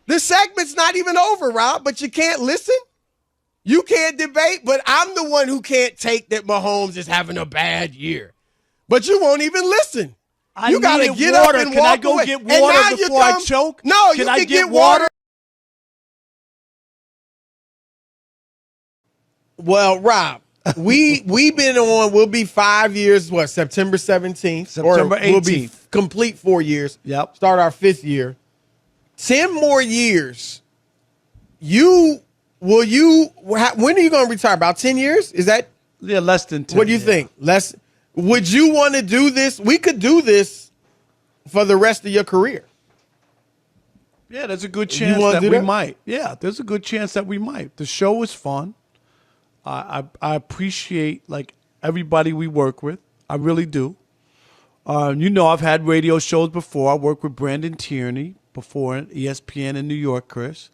The segment's not even over, Rob, but you can't listen. You can't debate, but I'm the one who can't take that Mahomes is having a bad year. But you won't even listen. You got to get water. up and Can walk I go away. get water before I choke? No, can you I can get water. Well, Rob, we've been on, we'll be 5 years, September 17th? September 18th. We'll be complete 4 years. Yep. Start our 5th year. 10 more years. When are you going to retire? About 10 years? Is that? Yeah, less than 10. What do you think? Would you want to do this? We could do this for the rest of your career. Yeah, there's a good chance that we might. Yeah, there's a good chance that we might. The show is fun. I appreciate like everybody we work with. I really do. I've had radio shows before. I worked with Brandon Tierney before at ESPN in New York, Chris.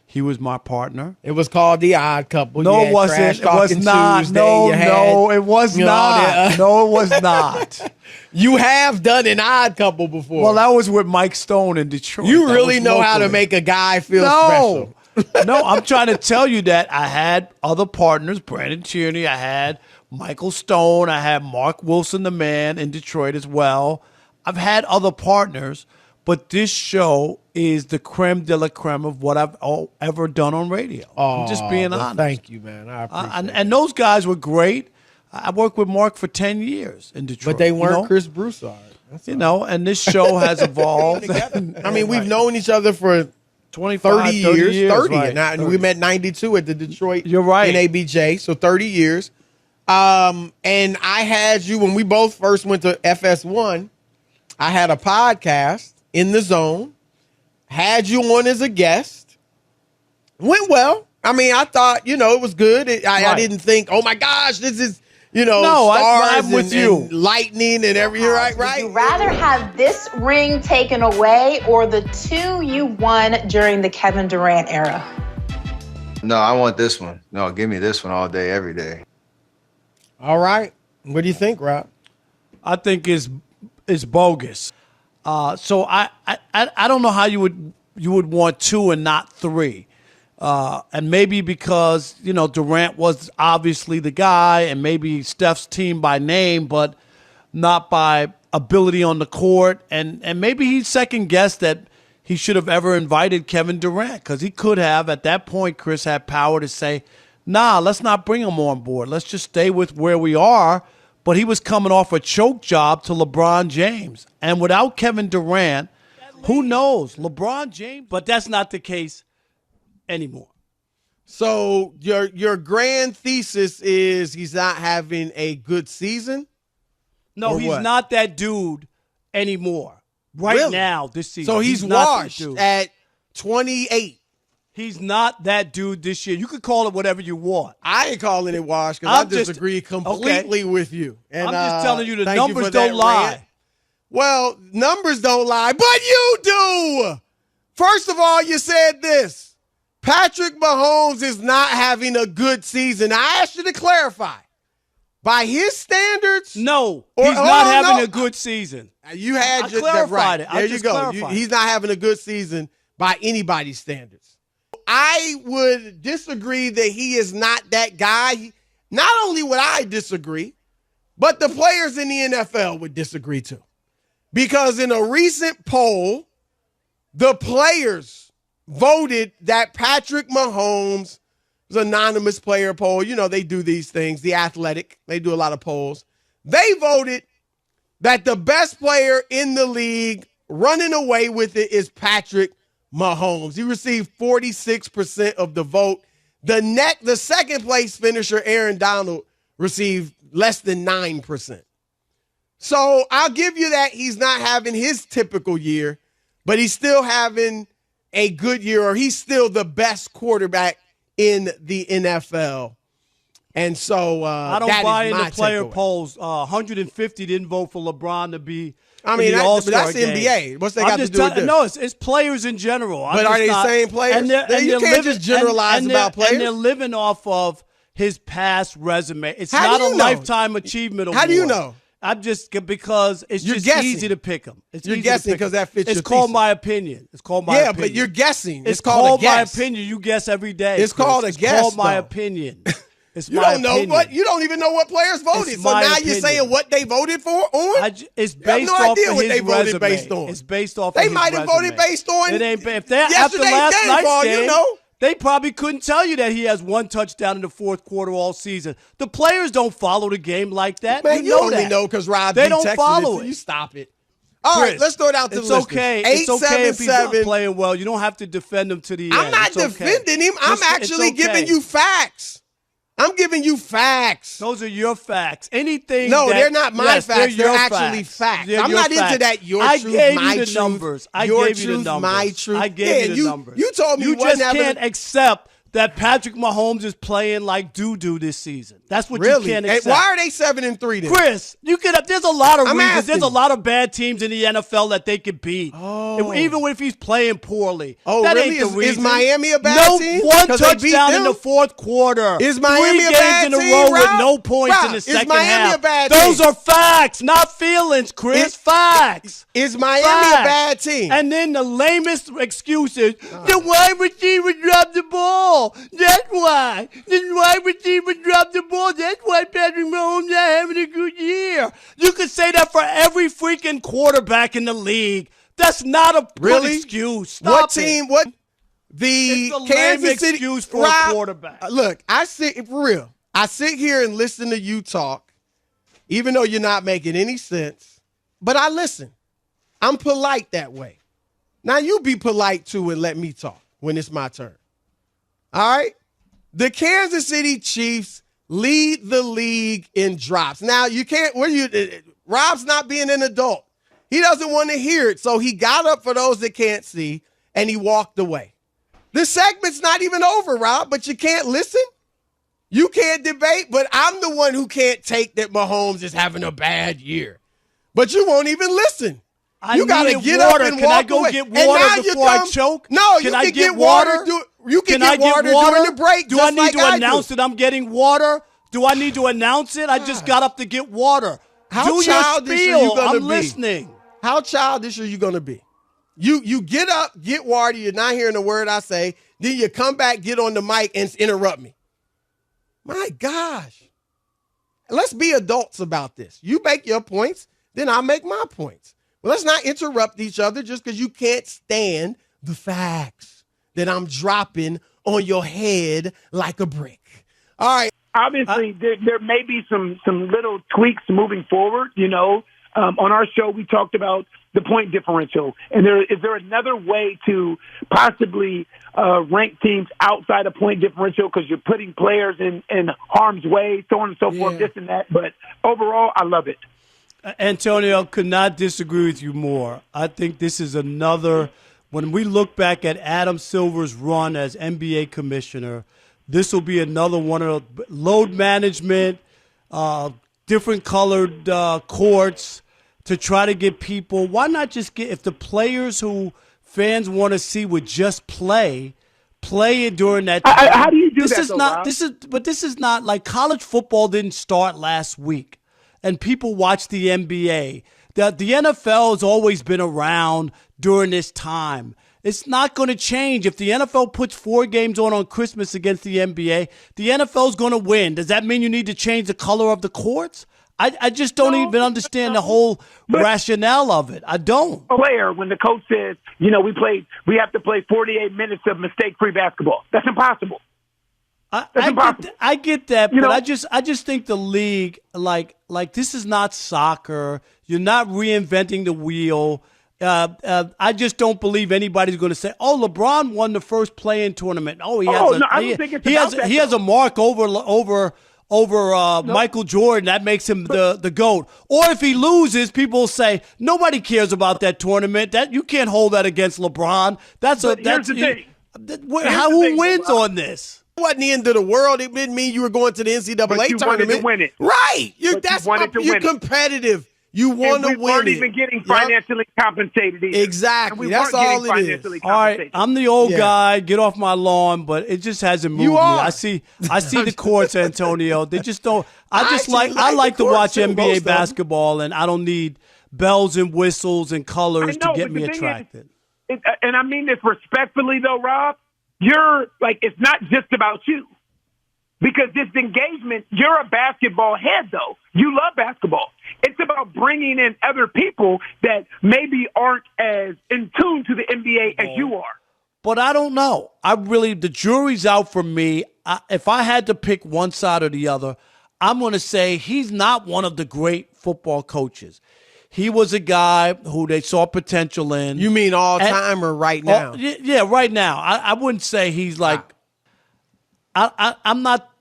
He was my partner. It was called The Odd Couple. No, it wasn't. It was not. Tuesday. No, it was not. No, it was not. You have done an Odd Couple before. Well, that was with Mike Stone in Detroit. You really know how to make a guy feel special. No, I'm trying to tell you that I had other partners, Brandon Tierney, I had Michael Stone, I had Mark Wilson, the man in Detroit as well. I've had other partners, but this show is the creme de la creme of what I've ever done on radio. I'm just being honest. Thank you, man. I appreciate it. And those guys were great. I worked with Mark for 10 years in Detroit. But they weren't Chris Broussard. And this show has evolved. I mean, we've known each other for 25, 30 years. 30. Right. Now, 30. We met 92 at the Detroit You're right. NABJ, so 30 years. And I had you, when we both first went to FS1, I had a podcast, In the Zone, had you on as a guest. Went well. I mean, I thought, it was good. I didn't think, oh, my gosh, this is, stars I'm with you. And lightning and everything, right? Would you rather have this ring taken away or the 2 you won during the Kevin Durant era? No, I want this one. No, give me this one all day, every day. All right. What do you think, Rob? I think it's bogus. So I don't know how you would want 2 and not 3. And maybe because, Durant was obviously the guy and maybe Steph's team by name, but not by ability on the court. And maybe he second guessed that he should have ever invited Kevin Durant because he could have at that point, Chris had power to say, nah, let's not bring him on board. Let's just stay with where we are. But he was coming off a choke job to LeBron James. And without Kevin Durant, who knows? LeBron James, but that's not the case anymore. So your grand thesis is he's not having a good season? No, he's not that dude anymore. Right now, this season. So he's washed at 28. He's not that dude this year. You could call it whatever you want. I ain't calling it washed because I disagree completely with you. And, I'm just telling you the numbers don't lie. Rant. Well, numbers don't lie, but you do. First of all, you said this. Patrick Mahomes is not having a good season. I asked you to clarify. By his standards? No, he's not having a good season. You had I clarified it. There you go. He's not having a good season by anybody's standards. I would disagree that he is not that guy. Not only would I disagree, but the players in the NFL would disagree too. Because in a recent poll, the players voted that Patrick Mahomes was an anonymous player poll. They do these things, The Athletic. They do a lot of polls. They voted that the best player in the league running away with it is Patrick Mahomes. He received 46% of the vote. The second place finisher, Aaron Donald, received less than 9%. So I'll give you that he's not having his typical year, but he's still having a good year, or he's still the best quarterback in the NFL. And so I don't buy into player polls. 150 didn't vote for LeBron to be in the All-Star game. That's NBA. What's that got to do with this? No, it's players in general. But are they the same players? You can't just generalize about players. And they're living off of his past resume. It's not a lifetime achievement award. How do you know? I'm just because it's You're just guessing. easy to pick them. You're guessing because that fits your It's called thesis. my opinion. It's called my opinion. Yeah, but you're guessing. It's called a my guess. opinion. You guess every day. It's Chris. called a guess, It's called my though. opinion. It's You my don't know opinion. what. You don't even know what players voted. It's So my now opinion. you're saying what they voted for on? It's You have based no off idea of what his they voted resume. based on. It's based off. They of his might have resume. voted based on It ain't. If they're after yesterday's last game, night's for all game, you know. they probably couldn't tell you that he has one touchdown in the fourth quarter all season. The players don't follow the game like that. Man, you know only that. know because Rob They B don't texted follow it. So it. you stop it. All right, Chris, let's throw it out to it's the okay. listeners. It's okay if he's not 877. playing well. You don't have to defend him to the end. I'm not It's okay. defending him. I'm It's actually okay. giving you facts. I'm giving you facts. Those are your facts. Anything? No, that, they're not my yes, facts. They're your actually facts. They're I'm your not into facts. that your I truth, gave my you the truth, numbers. I your gave you the truth, numbers. my truth. I gave Yeah, you the numbers. You told me you wasn't just having can't accept that Patrick Mahomes is playing like doo-doo this season. That's what really. you can't Hey, accept. why are they 7-3 then? Chris, you could. There's a lot of I'm reasons. asking There's a you. lot of bad teams in the NFL that they could beat. Oh. Even if he's playing poorly. Oh, that really? Ain't the Is reason. Miami a bad no team? one 'Cause they beat touchdown in them? the fourth quarter. Is Miami 3 a games bad in a team, row with Rob? no points in Rob, the is second Miami half. a bad Those team? are facts, not feelings, Chris. Facts. Is Miami Facts. a bad team? And then the lamest excuses: the wide receiver dropped the ball. That's why. The wide receiver dropped the ball. That's why Patrick Mahomes not having a good year. You could say that for every freaking quarterback in the league. That's not a good Really? excuse. Stop What it. team? What the It's a lame Kansas City excuse for Rob, a quarterback. Look, I sit for real. I sit here and listen to you talk, even though you're not making any sense. But I listen. I'm polite that way. Now you be polite too and let me talk when it's my turn. All right. The Kansas City Chiefs lead the league in drops. Now you can't. Rob's not being an adult. He doesn't want to hear it, so he got up for those that can't see, and he walked away. The segment's not even over, Rob, but you can't listen. You can't debate, but I'm the one who can't take that Mahomes is having a bad year. But you won't even listen. You got to get water. up and Can walk I go away. get And now water you before I come- choke? No, Can you I can get water. water? You can I get water during the break. Do I just need like to I announce do. that I'm getting water? Do I need to announce it? I just got up to get water. How Do your childish are spiel. you gonna I'm be? listening. How childish are you going to be? You get up, get water, you're not hearing a word I say, then you come back, get on the mic, and interrupt me. My gosh. Let's be adults about this. You make your points, then I'll make my points. But let's not interrupt each other just because you can't stand the facts that I'm dropping on your head like a brick. All right. Obviously, there may be some little tweaks moving forward. On our show, we talked about the point differential. And is there another way to possibly rank teams outside of point differential because you're putting players in harm's way, so on and so forth, this and that. But overall, I love it. Antonio, could not disagree with you more. I think this is another, when we look back at Adam Silver's run as NBA commissioner, this will be another one of the load management, different colored courts to try to get people. Why not just get, if the players who fans want to see would just play it during that time. How do you do this that, is though, not Rob? this is not like college football didn't start last week and people watch the NBA. The NFL has always been around during this time. It's not going to change. If the NFL puts 4 games on Christmas against the NBA, the NFL is going to win. Does that mean you need to change the color of the courts? I just don't even understand the whole rationale of it. I don't. Player, when the coach says, we have to play 48 minutes of mistake-free basketball. That's impossible. I get that, You but know? I just think the league, like this is not soccer. You're not reinventing the wheel. I just don't believe anybody's going to say, "Oh, LeBron won the first play-in tournament." Oh, he has I don't think it's about that, he has a mark over Michael Jordan. That makes him the GOAT. Or if he loses, people will say nobody cares about that tournament. That you can't hold that against LeBron. Here's the thing. Who wins on this? It wasn't the end of the world. It didn't mean you were going to the NCAA But you tournament. wanted to win it. Right. Wanted to You're win it. competitive. You want to we win weren't it. even getting Yep. financially compensated either. Exactly. And we That's weren't all getting it is. financially All right, compensated. I'm the old Yeah. guy. Get off my lawn, but it just hasn't moved You me. are. I see the courts, Antonio. They just don't. I just actually I like like the to watch courts, too, most NBA of them. basketball, and I don't need bells and whistles and colors I know, to get but me the thing is, attracted. And I mean this respectfully, though, Rob, you're like, it's not just about you. Because this engagement, you're a basketball head, though. You love basketball. It's about bringing in other people that maybe aren't as in tune to the NBA as you are. But I don't know. The jury's out for me. If I had to pick one side or the other, I'm going to say he's not one of the great football coaches. He was a guy who they saw potential in. You mean all time or right now? Yeah, right now. I wouldn't say he's like. I'm not.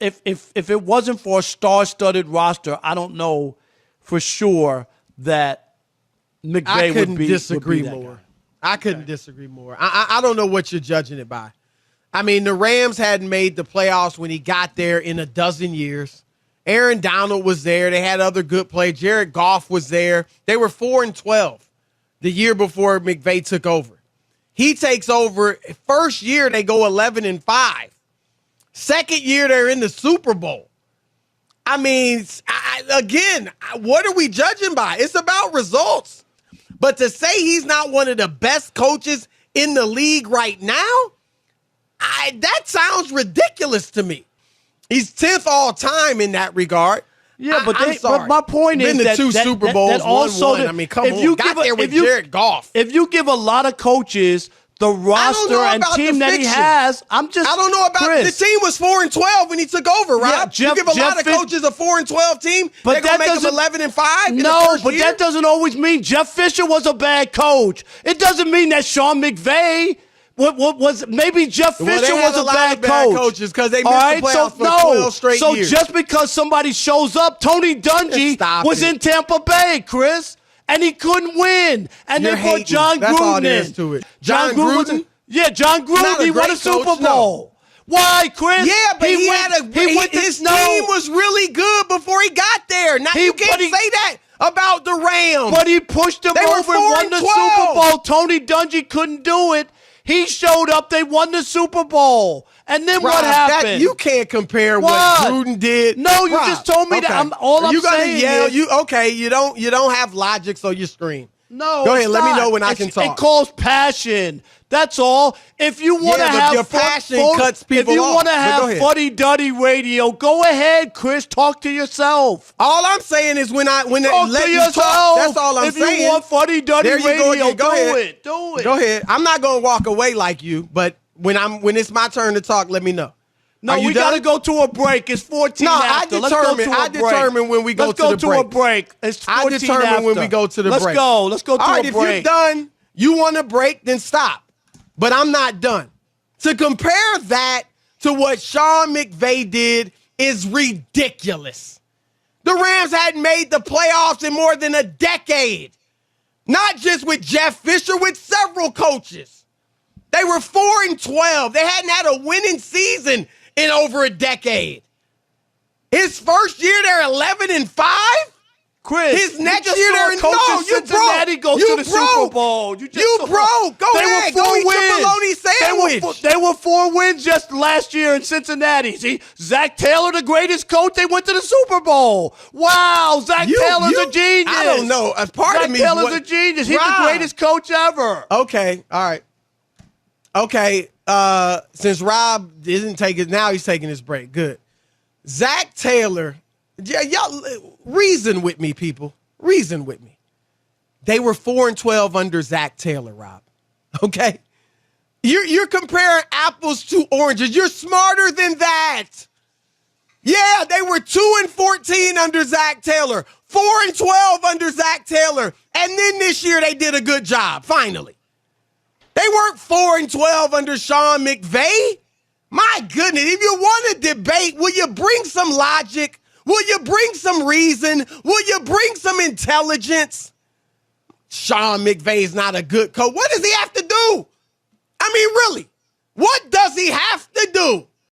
If it wasn't for a star-studded roster, I don't know for sure that McVay I couldn't would be disagree that more. guy. I couldn't disagree more. I don't know what you're judging it by. I mean, the Rams hadn't made the playoffs when he got there in a dozen years. Aaron Donald was there. They had other good players. Jared Goff was there. They were 4-12 the year before McVay took over. He takes over. First year, they go 11-5. Second year, they're in the Super Bowl. I mean, again, what are we judging by? It's about results. But to say he's not one of the best coaches in the league right now, that sounds ridiculous to me. He's 10th all time in that regard. Yeah, but I'm sorry. but my point Been is to two Super Bowls, also won. I mean, come if on. you Got give there with Jared Goff. If you give a lot of coaches the roster and team that he has, I don't know about Chris, the team was 4-12 when he took over, Rob. Yeah, you give a lot of coaches a 4-12 team, but they're gonna make them 11-5. No, but that doesn't always mean Jeff Fisher was a bad coach. It doesn't mean that Sean McVay was maybe Jeff Fisher was a bad coach. Coaches because they missed the playoffs for 12 straight years. So just because somebody shows up, Tony Dungy was in Tampa Bay, Chris. And he couldn't win. And they brought John Gruden That's all in. there is to it. John Gruden? Yeah, John Gruden. He won a Super Bowl. No. Why, Chris? Yeah, but his team was really good before he got there. Now you can't say that about the Rams. But he pushed them over and won the Super Bowl. Tony Dungy couldn't do it. He showed up. They won the Super Bowl. And then what happened? You can't compare what Gruden did. No, you just told me that. I'm saying yell. is, You don't have logic, so you scream. No, go ahead. Let me know when I can talk. It calls passion. That's all. If you want to have your passion cuts people if you off. want to have fuddy-duddy radio, go ahead, Chris. Talk to yourself. All I'm saying is when talk let to you yourself. talk, that's all I'm saying. If you want fuddy-duddy radio, go ahead. Do it. Go ahead. I'm not gonna walk away like you, but when it's my turn to talk, let me know. No, we got to go to a break. It's 14 after. I determine when we go to the break. Let's go to a break. It's 14 I determine after. when we go to the break. Let's go to a break. All right, if you're done, you want a break, then stop. But I'm not done. To compare that to what Sean McVay did is ridiculous. The Rams hadn't made the playoffs in more than a decade. Not just with Jeff Fisher, with several coaches. They were 4-12. They hadn't had a winning season in over a decade. His first year, they're 11-5. Chris, his next year, they're Cincinnati go to the Super Bowl. You broke. Go ahead. Go eat your bologna sandwich. They were 4 wins just last year in Cincinnati. See, Zach Taylor, the greatest coach, they went to the Super Bowl. Wow, Zach Taylor's a genius. I don't know. Zach Taylor's a genius. He's the greatest coach ever. Okay, all right. Okay, since Rob didn't take it, now he's taking his break. Good. Zach Taylor, y'all reason with me, people. Reason with me. They were 4-12 under Zach Taylor, Rob. Okay? You're comparing apples to oranges. You're smarter than that. Yeah, they were 2-14 under Zach Taylor, 4-12 under Zach Taylor, and then this year they did a good job, finally. They weren't 4-12 under Sean McVay. My goodness, if you want to debate, will you bring some logic? Will you bring some reason? Will you bring some intelligence? Sean McVay's not a good coach. What does he have to do? I mean, really, what does he have to do?